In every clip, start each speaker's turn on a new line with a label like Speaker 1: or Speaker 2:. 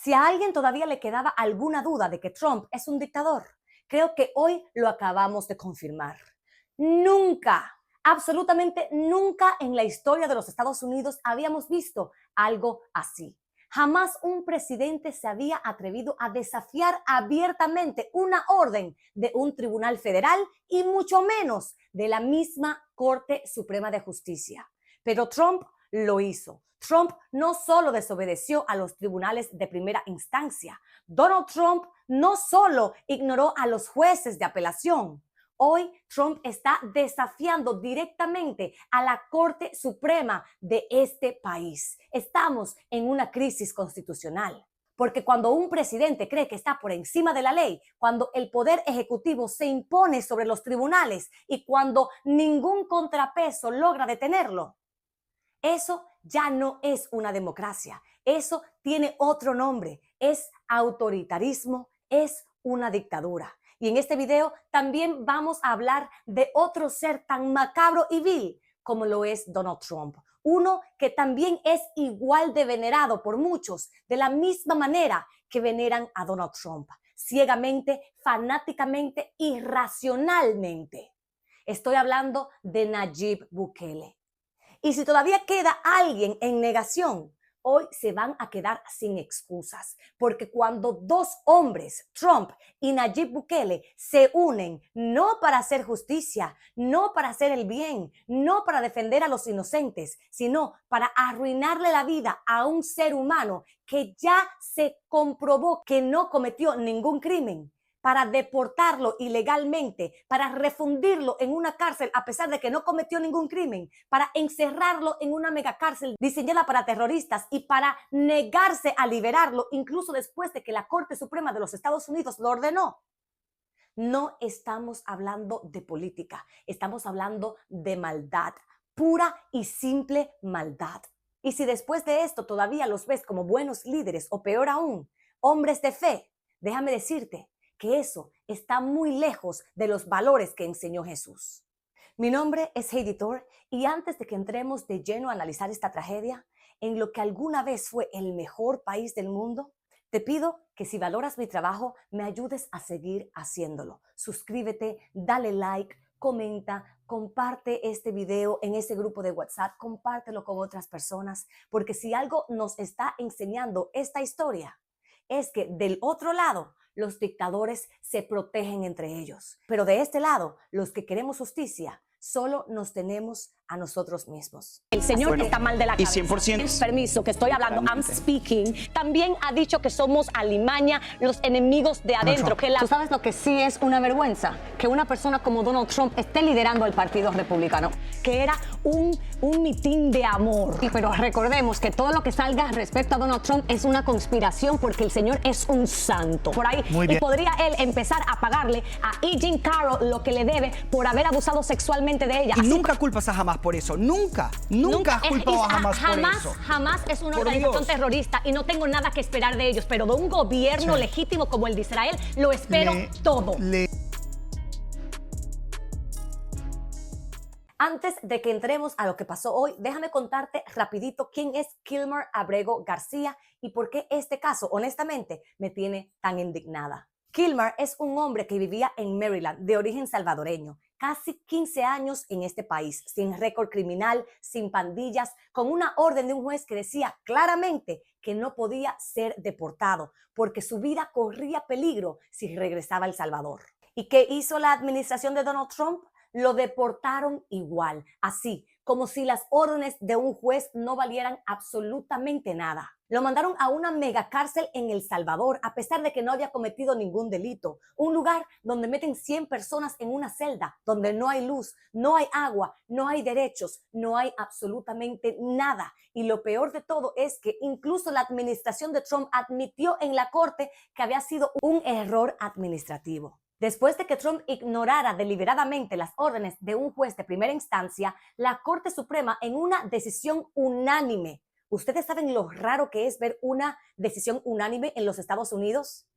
Speaker 1: Si a alguien todavía le quedaba alguna duda de que Trump es un dictador, creo que hoy lo acabamos de confirmar. Nunca, absolutamente nunca en la historia de los Estados Unidos habíamos visto algo así. Jamás un presidente se había atrevido a desafiar abiertamente una orden de un tribunal federal y mucho menos de la misma Corte Suprema de Justicia. Pero Trump lo hizo. Trump no solo desobedeció a los tribunales de primera instancia, Donald Trump no solo ignoró a los jueces de apelación. Hoy Trump está desafiando directamente a la Corte Suprema de este país. Estamos en una crisis constitucional. Porque cuando un presidente cree que está por encima de la ley, cuando el poder ejecutivo se impone sobre los tribunales y cuando ningún contrapeso logra detenerlo, eso ya no es una democracia. Eso tiene otro nombre. Es autoritarismo, es una dictadura. Y en este video también vamos a hablar de otro ser tan macabro y vil como lo es Donald Trump. Uno que también es igual de venerado por muchos, de la misma manera que veneran a Donald Trump. Ciegamente, fanáticamente, irracionalmente. Estoy hablando de Nayib Bukele. Y si todavía queda alguien en negación, hoy se van a quedar sin excusas, porque cuando dos hombres, Trump y Nayib Bukele, se unen no para hacer justicia, no para hacer el bien, no para defender a los inocentes, sino para arruinarle la vida a un ser humano que ya se comprobó que no cometió ningún crimen, para deportarlo ilegalmente, para refundirlo en una cárcel a pesar de que no cometió ningún crimen, para encerrarlo en una megacárcel diseñada para terroristas y para negarse a liberarlo incluso después de que la Corte Suprema de los Estados Unidos lo ordenó. No estamos hablando de política, estamos hablando de maldad, pura y simple maldad. Y si después de esto todavía los ves como buenos líderes o peor aún, hombres de fe, déjame decirte que eso está muy lejos de los valores que enseñó Jesús. Mi nombre es Heidi Thor y antes de que entremos de lleno a analizar esta tragedia, en lo que alguna vez fue el mejor país del mundo, te pido que si valoras mi trabajo, me ayudes a seguir haciéndolo. Suscríbete, dale like, comenta, comparte este video en ese grupo de WhatsApp, compártelo con otras personas, porque si algo nos está enseñando esta historia, es que del otro lado, los dictadores se protegen entre ellos. Pero de este lado, los que queremos justicia, solo nos tenemos a nosotros mismos. El señor que está mal de la cabeza.
Speaker 2: Y 100%.
Speaker 1: Permiso, que estoy hablando, I'm speaking. También ha dicho que somos alimaña, los enemigos de adentro. ¿Tú sabes lo que sí es una vergüenza? Que una persona como Donald Trump esté liderando el Partido Republicano. Que era un mitin de amor. Sí, pero recordemos que todo lo que salga respecto a Donald Trump es una conspiración porque el señor es un santo. Por ahí. Y podría él empezar a pagarle a E. Jean Carroll lo que le debe por haber abusado sexualmente de ella.
Speaker 2: Y nunca culpas a Hamas por eso. Nunca has culpado a Hamas por eso.
Speaker 1: Jamás es una organización terrorista y no tengo nada que esperar de ellos, pero de un gobierno legítimo como el de Israel lo espero todo. Antes de que entremos a lo que pasó hoy, déjame contarte rapidito quién es Kilmer Abrego García y por qué este caso, honestamente, me tiene tan indignada. Kilmer es un hombre que vivía en Maryland, de origen salvadoreño, casi 15 años en este país, sin récord criminal, sin pandillas, con una orden de un juez que decía claramente que no podía ser deportado porque su vida corría peligro si regresaba a El Salvador. ¿Y qué hizo la administración de Donald Trump? Lo deportaron igual, así como si las órdenes de un juez no valieran absolutamente nada. Lo mandaron a una megacárcel en El Salvador, a pesar de que no había cometido ningún delito. Un lugar donde meten 100 personas en una celda, donde no hay luz, no hay agua, no hay derechos, no hay absolutamente nada. Y lo peor de todo es que incluso la administración de Trump admitió en la corte que había sido un error administrativo. Después de que Trump ignorara deliberadamente las órdenes de un juez de primera instancia, la Corte Suprema, en una decisión unánime. ¿Ustedes saben lo raro que es ver una decisión unánime en los Estados Unidos?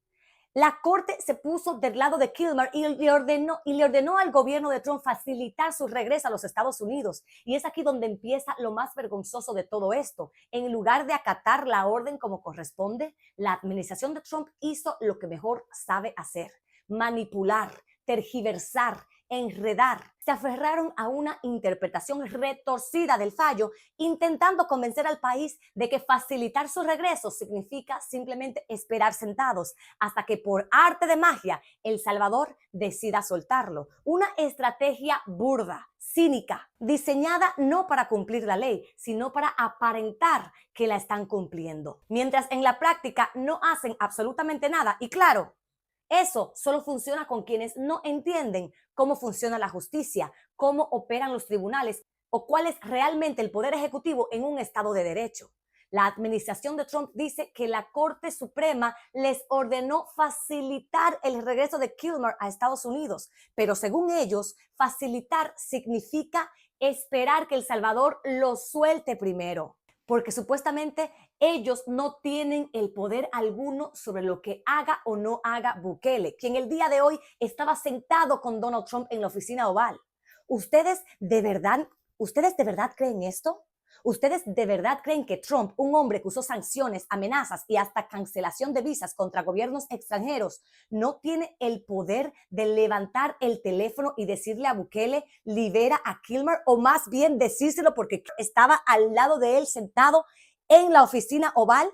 Speaker 1: La corte se puso del lado de Kilmer y le ordenó al gobierno de Trump facilitar su regreso a los Estados Unidos. Y es aquí donde empieza lo más vergonzoso de todo esto. En lugar de acatar la orden como corresponde, la administración de Trump hizo lo que mejor sabe hacer: manipular, tergiversar, enredar. Se aferraron a una interpretación retorcida del fallo, intentando convencer al país de que facilitar su regreso significa simplemente esperar sentados hasta que por arte de magia El Salvador decida soltarlo. Una estrategia burda, cínica, diseñada no para cumplir la ley, sino para aparentar que la están cumpliendo, mientras en la práctica no hacen absolutamente nada. Y claro, eso solo funciona con quienes no entienden cómo funciona la justicia, cómo operan los tribunales o cuál es realmente el poder ejecutivo en un estado de derecho. La administración de Trump dice que la Corte Suprema les ordenó facilitar el regreso de Kilmer a Estados Unidos, pero según ellos, facilitar significa esperar que El Salvador lo suelte primero, porque supuestamente ellos no tienen el poder alguno sobre lo que haga o no haga Bukele, quien el día de hoy estaba sentado con Donald Trump en la oficina oval. ¿Ustedes de verdad creen esto? ¿Ustedes de verdad creen que Trump, un hombre que usó sanciones, amenazas y hasta cancelación de visas contra gobiernos extranjeros, no tiene el poder de levantar el teléfono y decirle a Bukele, libera a Kilmer, o más bien decírselo porque estaba al lado de él sentado en la oficina oval?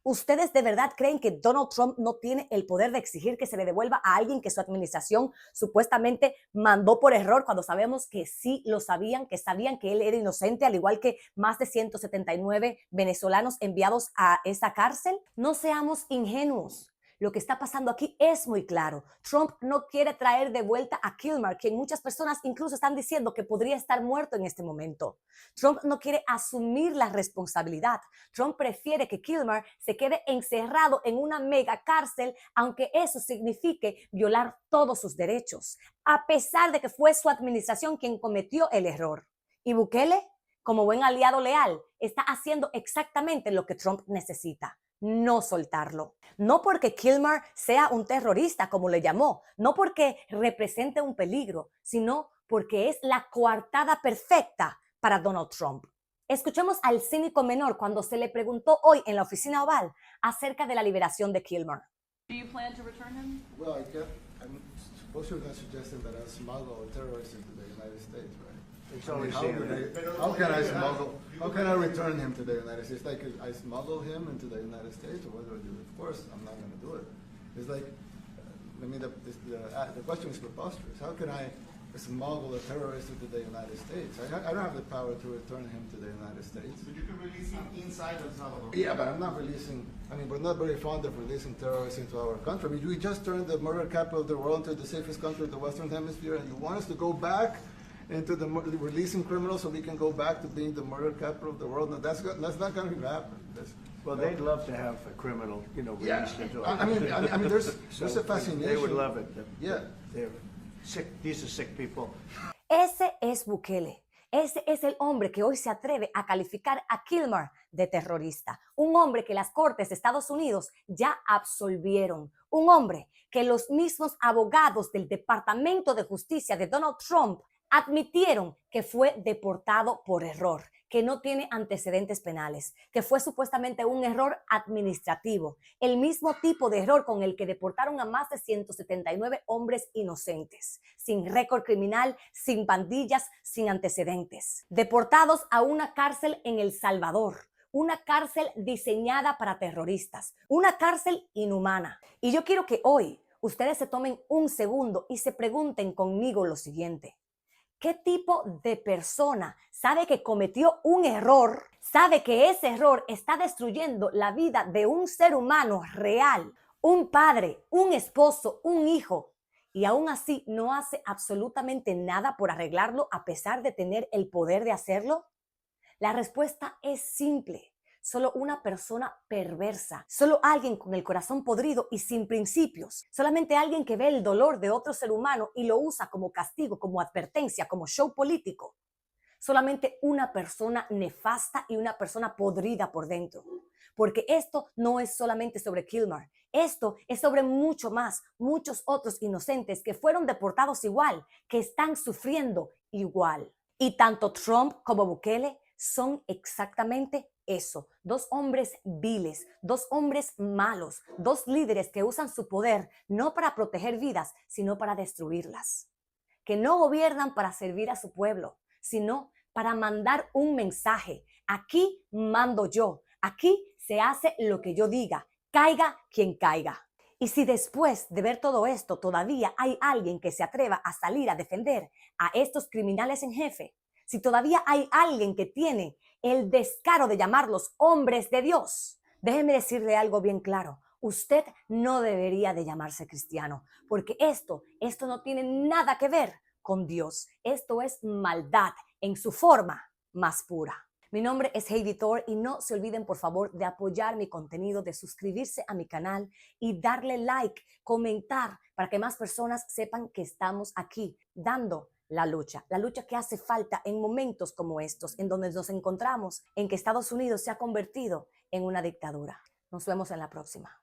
Speaker 1: ¿Ustedes de verdad creen que Donald Trump no tiene el poder de exigir que se le devuelva a alguien que su administración supuestamente mandó por error, cuando sabemos que sí lo sabían, que sabían que él era inocente, al igual que más de 179 venezolanos enviados a esa cárcel? No seamos ingenuos. Lo que está pasando aquí es muy claro. Trump no quiere traer de vuelta a Kilmer, quien muchas personas incluso están diciendo que podría estar muerto en este momento. Trump no quiere asumir la responsabilidad. Trump prefiere que Kilmer se quede encerrado en una mega cárcel, aunque eso signifique violar todos sus derechos, a pesar de que fue su administración quien cometió el error. Y Bukele, como buen aliado leal, está haciendo exactamente lo que Trump necesita: no soltarlo. No porque Kilmer sea un terrorista, como le llamó, no porque represente un peligro, sino porque es la coartada perfecta para Donald Trump. Escuchemos al cínico menor cuando se le preguntó hoy en la oficina oval acerca de la liberación de Kilmer.
Speaker 3: Do you plan to return him?
Speaker 4: Well, I'm supposed you're not suggesting that I smuggle a terrorist into the United States, right?
Speaker 5: It's
Speaker 4: I mean,
Speaker 5: always
Speaker 4: how can I smuggle? How can I return him to the United States? Like I smuggle him into the United States, or what do I do? Of course, I'm not going to do it. It's like, I mean, the question is preposterous. How can I smuggle a terrorist into the United States? I don't have the power to return him to the United States.
Speaker 5: But you can release him inside El Salvador.
Speaker 4: Yeah, but I'm not releasing. I mean, we're not very fond of releasing terrorists into our country. I mean, we just turned the murder capital of the world into the safest country of the Western Hemisphere, and you want us to go back into releasing criminals so we can go back to being the murder capital of the world? No, that's not going to happen.
Speaker 5: Well, they'd love to have a criminal, released into.
Speaker 4: I mean, there's a fascination.
Speaker 5: They would love it.
Speaker 4: Yeah.
Speaker 5: They're sick. These are sick people.
Speaker 1: Ese es Bukele. Ese es el hombre que hoy se atreve a calificar a Kilmer de terrorista. Un hombre que las cortes de Estados Unidos ya absolvieron. Un hombre que los mismos abogados del Departamento de Justicia de Donald Trump admitieron que fue deportado por error, que no tiene antecedentes penales, que fue supuestamente un error administrativo, el mismo tipo de error con el que deportaron a más de 179 hombres inocentes, sin récord criminal, sin pandillas, sin antecedentes, deportados a una cárcel en El Salvador, una cárcel diseñada para terroristas, una cárcel inhumana. Y yo quiero que hoy ustedes se tomen un segundo y se pregunten conmigo lo siguiente: ¿qué tipo de persona sabe que cometió un error, sabe que ese error está destruyendo la vida de un ser humano real, un padre, un esposo, un hijo, y aún así no hace absolutamente nada por arreglarlo a pesar de tener el poder de hacerlo? La respuesta es simple: solo una persona perversa, solo alguien con el corazón podrido y sin principios, solamente alguien que ve el dolor de otro ser humano y lo usa como castigo, como advertencia, como show político. solamente una persona nefasta y una persona podrida por dentro. Porque esto no es solamente sobre Kilmer, esto es sobre mucho más, muchos otros inocentes que fueron deportados igual, que están sufriendo igual. Y tanto Trump como Bukele son exactamente eso, dos hombres viles, dos hombres malos, dos líderes que usan su poder no para proteger vidas, sino para destruirlas. Que no gobiernan para servir a su pueblo, sino para mandar un mensaje. Aquí mando yo, aquí se hace lo que yo diga, caiga quien caiga. Y si después de ver todo esto todavía hay alguien que se atreva a salir a defender a estos criminales en jefe, si todavía hay alguien que tiene el descaro de llamarlos hombres de Dios, déjeme decirle algo bien claro. Usted no debería de llamarse cristiano, porque esto no tiene nada que ver con Dios. Esto es maldad en su forma más pura. Mi nombre es Heidi Thor y no se olviden por favor de apoyar mi contenido, de suscribirse a mi canal y darle like, comentar para que más personas sepan que estamos aquí dando la lucha que hace falta en momentos como estos, en donde nos encontramos en que Estados Unidos se ha convertido en una dictadura. Nos vemos en la próxima.